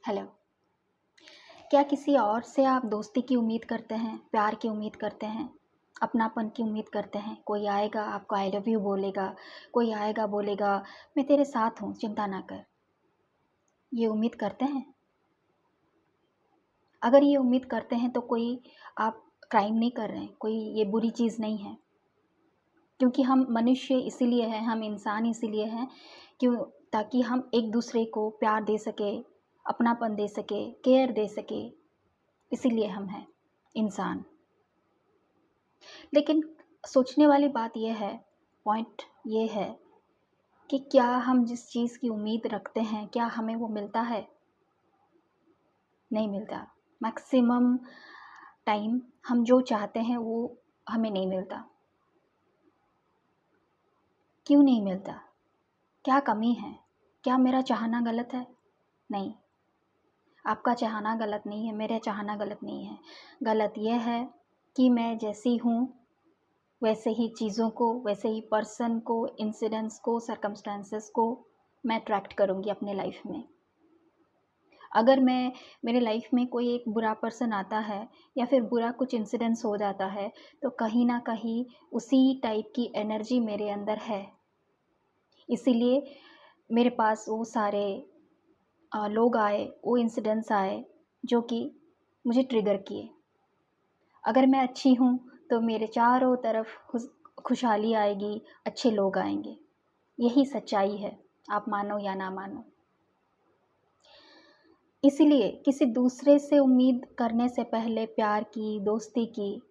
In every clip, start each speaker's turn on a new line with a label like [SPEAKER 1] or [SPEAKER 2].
[SPEAKER 1] Hello. क्या किसी और से आप दोस्ती की उम्मीद करते हैं, प्यार की उम्मीद करते हैं, अपनापन की उम्मीद करते हैं? कोई आएगा आपको आई लव यू बोलेगा, कोई आएगा बोलेगा मैं तेरे साथ हूँ चिंता ना कर। ये उम्मीद करते हैं? अगर ये उम्मीद करते हैं तो कोई आप क्राइम नहीं कर रहे हैं, कोई ये बुरी चीज़ नहीं है। क्योंकि हम मनुष्य इसीलिए हैं, हम इंसान इसीलिए हैं क्यों, ताकि हम एक दूसरे को प्यार दे सके, अपनापन दे सके, केयर दे सके, इसीलिए हम हैं इंसान। लेकिन सोचने वाली बात यह है, पॉइंट ये है कि क्या हम जिस चीज़ की उम्मीद रखते हैं क्या हमें वो मिलता है? नहीं मिलता। मैक्सिमम टाइम हम जो चाहते हैं वो हमें नहीं मिलता। क्यों नहीं मिलता? क्या कमी है? क्या मेरा चाहना गलत है? नहीं, आपका चाहना गलत नहीं है, मेरा चाहना गलत नहीं है। गलत यह है कि मैं जैसी हूँ वैसे ही चीज़ों को, वैसे ही पर्सन को, इंसिडेंट्स को, सर्कमस्टांसेस को मैं अट्रैक्ट करूँगी अपने लाइफ में। अगर मैं मेरे लाइफ में कोई एक बुरा पर्सन आता है या फिर बुरा कुछ इंसिडेंट्स हो जाता है तो कहीं ना कहीं उसी टाइप की एनर्जी मेरे अंदर है। इसीलिए मेरे पास वो सारे लोग आए, वो इंसिडेंट्स आए जो कि मुझे ट्रिगर किए। अगर मैं अच्छी हूँ तो मेरे चारों तरफ खुशहाली आएगी, अच्छे लोग आएंगे। यही सच्चाई है, आप मानो या ना मानो। इसीलिए किसी दूसरे से उम्मीद करने से पहले, प्यार की, दोस्ती की,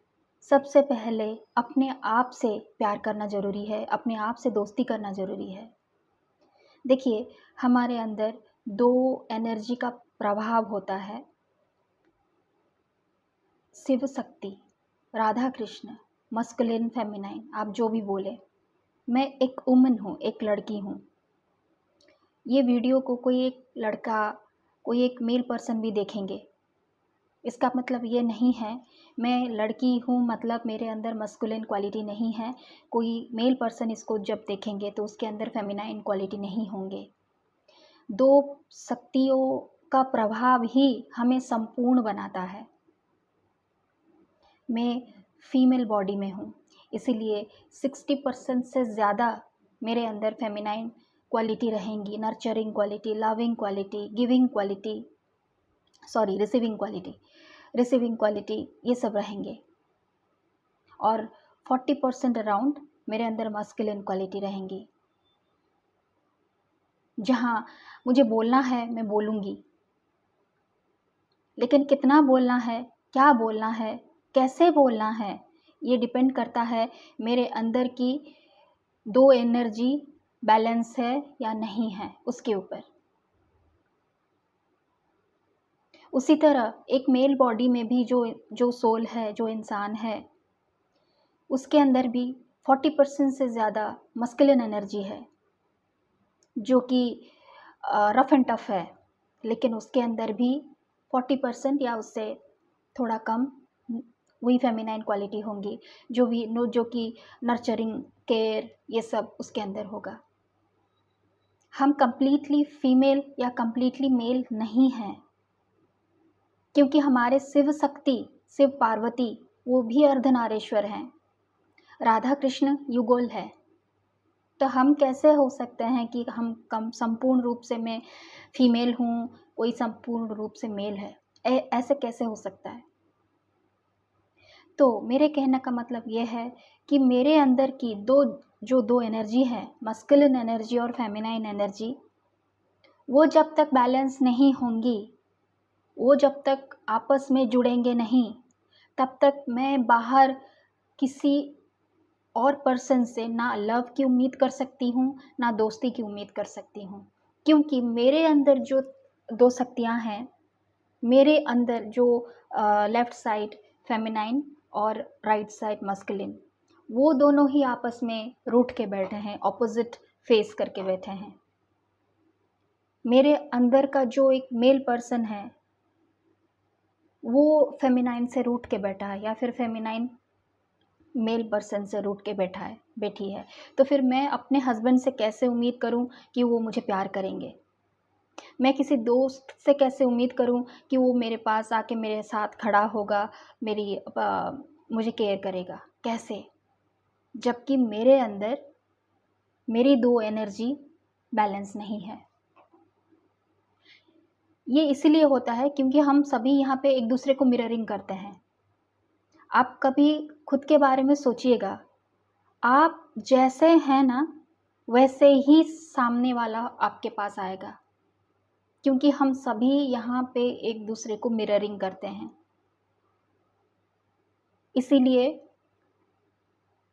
[SPEAKER 1] सबसे पहले अपने आप से प्यार करना ज़रूरी है, अपने आप से दोस्ती करना ज़रूरी है। देखिए, हमारे अंदर दो एनर्जी का प्रभाव होता है, शिव शक्ति, राधा कृष्ण, मस्कुलिन फेमिनाइन, आप जो भी बोले। मैं एक वुमन हूँ, एक लड़की हूँ। ये वीडियो को कोई एक लड़का, कोई एक मेल पर्सन भी देखेंगे, इसका मतलब ये नहीं है मैं लड़की हूँ मतलब मेरे अंदर मस्कुलिन क्वालिटी नहीं है। कोई मेल पर्सन इसको जब देखेंगे तो उसके अंदर फेमिनाइन क्वालिटी नहीं होंगे। दो शक्तियों का प्रभाव ही हमें संपूर्ण बनाता है। मैं फीमेल बॉडी में हूँ, इसीलिए 60% से ज़्यादा मेरे अंदर फेमिनाइन क्वालिटी रहेंगी, nurturing quality, loving quality, giving quality, sorry receiving quality, ये सब रहेंगे। और 40% अराउंड मेरे अंदर मस्कुलिन क्वालिटी रहेंगी। जहाँ मुझे बोलना है मैं बोलूँगी, लेकिन कितना बोलना है, क्या बोलना है, कैसे बोलना है, ये डिपेंड करता है मेरे अंदर की दो एनर्जी बैलेंस है या नहीं है उसके ऊपर। उसी तरह एक मेल बॉडी में भी जो सोल है, जो इंसान है, उसके अंदर भी 40% से ज़्यादा मस्कुलिन एनर्जी है जो कि रफ एंड टफ है। लेकिन उसके अंदर भी 40% या उससे थोड़ा कम वही फेमिनाइन क्वालिटी होंगी, जो कि नर्चरिंग, केयर, ये सब उसके अंदर होगा। हम कंप्लीटली फीमेल या कंप्लीटली मेल नहीं हैं, क्योंकि हमारे शिव शक्ति, शिव पार्वती, वो भी अर्धनारेश्वर हैं। राधा कृष्ण युगल है। तो हम कैसे हो सकते हैं कि हम कम संपूर्ण रूप से मैं फीमेल हूँ, कोई संपूर्ण रूप से मेल है? ऐसे कैसे हो सकता है? तो मेरे कहने का मतलब ये है कि मेरे अंदर की दो एनर्जी है, मस्कुलिन एनर्जी और फेमिनाइन एनर्जी, वो जब तक बैलेंस नहीं होंगी, वो जब तक आपस में जुड़ेंगे नहीं, तब तक मैं बाहर किसी और पर्सन से ना लव की उम्मीद कर सकती हूँ, ना दोस्ती की उम्मीद कर सकती हूँ। क्योंकि मेरे अंदर जो दो शक्तियाँ हैं, मेरे अंदर जो लेफ़्ट साइड फेमिनाइन और राइट साइड मस्कुलिन, वो दोनों ही आपस में रूठ के बैठे हैं, ऑपोजिट फेस करके बैठे हैं। मेरे अंदर का जो एक मेल पर्सन है वो फेमिनाइन से रूठ के बैठा है, या फिर फेमिनाइन मेल पर्सन से रूठ के बैठी है। तो फिर मैं अपने हस्बैंड से कैसे उम्मीद करूं कि वो मुझे प्यार करेंगे? मैं किसी दोस्त से कैसे उम्मीद करूं कि वो मेरे पास आके मेरे साथ खड़ा होगा, मुझे केयर करेगा, कैसे? जबकि मेरे अंदर मेरी दो एनर्जी बैलेंस नहीं है। ये इसलिए होता है क्योंकि हम सभी यहाँ पे एक दूसरे को मिररिंग करते हैं। आप कभी खुद के बारे में सोचिएगा, आप जैसे हैं ना वैसे ही सामने वाला आपके पास आएगा, क्योंकि हम सभी यहाँ पे एक दूसरे को मिररिंग करते हैं। इसीलिए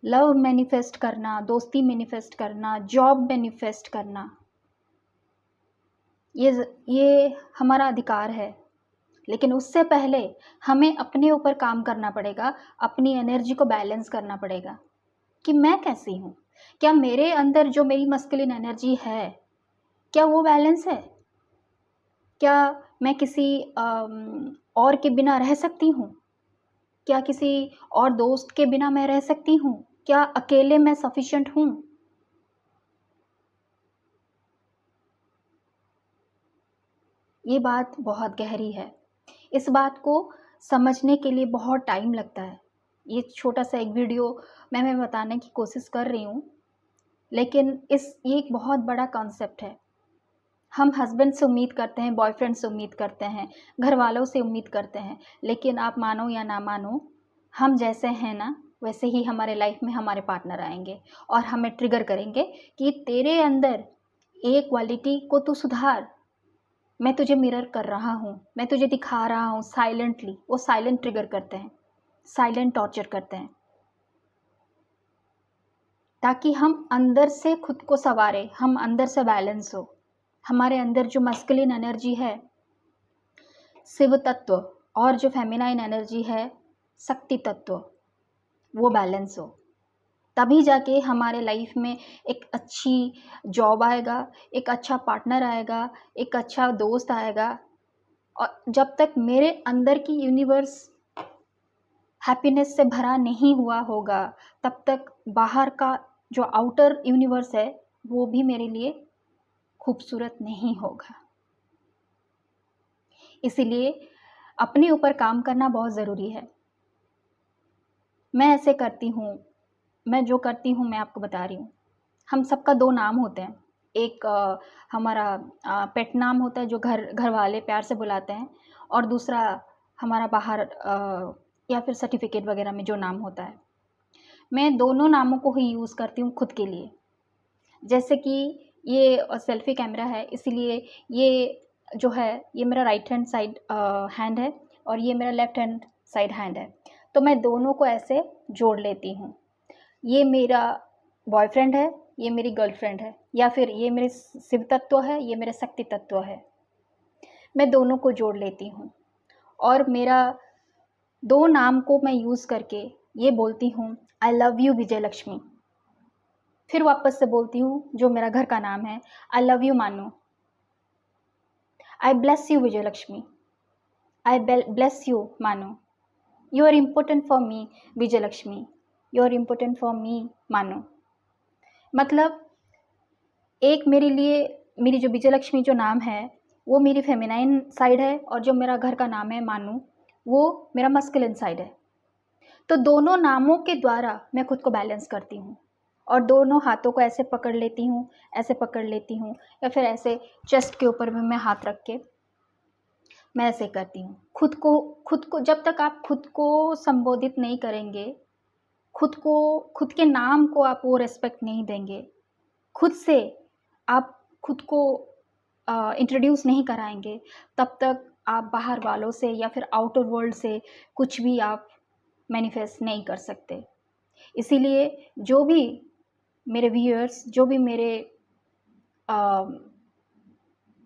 [SPEAKER 1] लव मैनिफेस्ट करना, दोस्ती मैनिफेस्ट करना, जॉब मैनिफेस्ट करना, ये हमारा अधिकार है। लेकिन उससे पहले हमें अपने ऊपर काम करना पड़ेगा, अपनी एनर्जी को बैलेंस करना पड़ेगा कि मैं कैसी हूँ, क्या मेरे अंदर जो मेरी मस्कुलिन एनर्जी है क्या वो बैलेंस है? क्या मैं किसी और के बिना रह सकती हूँ? क्या किसी और दोस्त के बिना मैं रह सकती हूँ? क्या अकेले मैं सफिशिएंट हूँ? ये बात बहुत गहरी है। इस बात को समझने के लिए बहुत टाइम लगता है। ये छोटा सा एक वीडियो मैं बताने की कोशिश कर रही हूँ, लेकिन ये एक बहुत बड़ा कॉन्सेप्ट है। हम हस्बैंड से उम्मीद करते हैं, बॉयफ्रेंड से उम्मीद करते हैं, घर वालों से उम्मीद करते हैं, लेकिन आप मानो या ना मानो, हम जैसे हैं ना वैसे ही हमारे लाइफ में हमारे पार्टनर आएंगे और हमें ट्रिगर करेंगे कि तेरे अंदर एक क्वालिटी को तू सुधार, मैं तुझे मिरर कर रहा हूँ, मैं तुझे दिखा रहा हूँ साइलेंटली। वो साइलेंट ट्रिगर करते हैं, साइलेंट टॉर्चर करते हैं, ताकि हम अंदर से खुद को संवारें, हम अंदर से बैलेंस हो। हमारे अंदर जो मस्कुलिन एनर्जी है शिव तत्व और जो फेमिनाइन एनर्जी है शक्ति तत्व, वो बैलेंस हो, तभी जाके हमारे लाइफ में एक अच्छी जॉब आएगा, एक अच्छा पार्टनर आएगा, एक अच्छा दोस्त आएगा। और जब तक मेरे अंदर की यूनिवर्स हैप्पीनेस से भरा नहीं हुआ होगा, तब तक बाहर का जो आउटर यूनिवर्स है वो भी मेरे लिए खूबसूरत नहीं होगा। इसीलिए अपने ऊपर काम करना बहुत ज़रूरी है। मैं ऐसे करती हूँ, मैं जो करती हूँ मैं आपको बता रही हूँ। हम सबका दो नाम होते हैं, एक हमारा पेट नाम होता है जो घर वाले प्यार से बुलाते हैं, और दूसरा हमारा बाहर या फिर सर्टिफिकेट वगैरह में जो नाम होता है। मैं दोनों नामों को ही यूज़ करती हूँ खुद के लिए। जैसे कि ये सेल्फी कैमरा है, इसीलिए ये जो है ये मेरा राइट हैंड साइड हैंड है और ये मेरा लेफ़्ट हैंड साइड हैंड है। तो मैं दोनों को ऐसे जोड़ लेती हूँ। ये मेरा बॉयफ्रेंड है, ये मेरी गर्लफ्रेंड है, या फिर ये मेरे शिव तत्व है, ये मेरा शक्ति तत्व है। मैं दोनों को जोड़ लेती हूँ और मेरा दो नाम को मैं यूज़ करके ये बोलती हूँ, आई लव यू विजय लक्ष्मी। फिर वापस से बोलती हूँ जो मेरा घर का नाम है, आई love you Manu. I bless you Vijay Lakshmi, I bless you Manu. You are important for me Vijay Lakshmi, you are important for me Manu. मतलब एक मेरे लिए मेरी जो विजय लक्ष्मी जो नाम है वो मेरी फेमिनाइन साइड है, और जो मेरा घर का नाम है मानू वो मेरा मस्कुलिन साइड है। तो दोनों नामों के द्वारा मैं खुद को बैलेंस करती हूँ और दोनों हाथों को ऐसे पकड़ लेती हूँ, ऐसे पकड़ लेती हूँ, या फिर ऐसे चेस्ट के ऊपर में मैं हाथ रख के मैं ऐसे करती हूँ। खुद को जब तक आप खुद को संबोधित नहीं करेंगे, खुद के नाम को आप वो रिस्पेक्ट नहीं देंगे, खुद से आप खुद को इंट्रोड्यूस नहीं कराएंगे, तब तक आप बाहर वालों से या फिर आउटर वर्ल्ड से कुछ भी आप मैनिफेस्ट नहीं कर सकते। इसीलिए जो भी मेरे व्यूअर्स, जो भी मेरे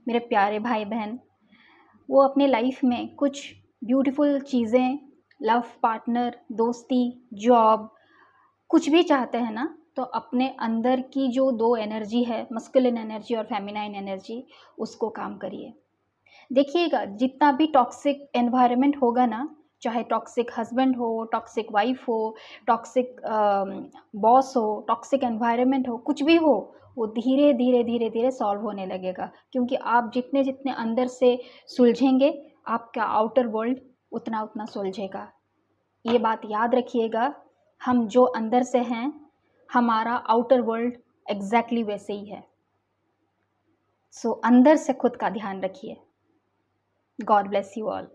[SPEAKER 1] प्यारे भाई बहन, वो अपने लाइफ में कुछ ब्यूटीफुल चीज़ें, लव पार्टनर, दोस्ती, जॉब, कुछ भी चाहते हैं ना, तो अपने अंदर की जो दो एनर्जी है, मस्कुलिन एनर्जी और फेमिनाइन एनर्जी, उसको काम करिए। देखिएगा जितना भी टॉक्सिक एनवायरनमेंट होगा ना, चाहे टॉक्सिक हस्बैंड हो, टॉक्सिक वाइफ हो, टॉक्सिक बॉस हो, टॉक्सिक एनवायरनमेंट हो, कुछ भी हो, वो धीरे धीरे धीरे धीरे सॉल्व होने लगेगा, क्योंकि आप जितने जितने अंदर से सुलझेंगे आपका आउटर वर्ल्ड उतना उतना सुलझेगा। ये बात याद रखिएगा, हम जो अंदर से हैं हमारा आउटर वर्ल्ड एग्जैक्टली वैसे ही है। सो अंदर से खुद का ध्यान रखिए। God bless you all.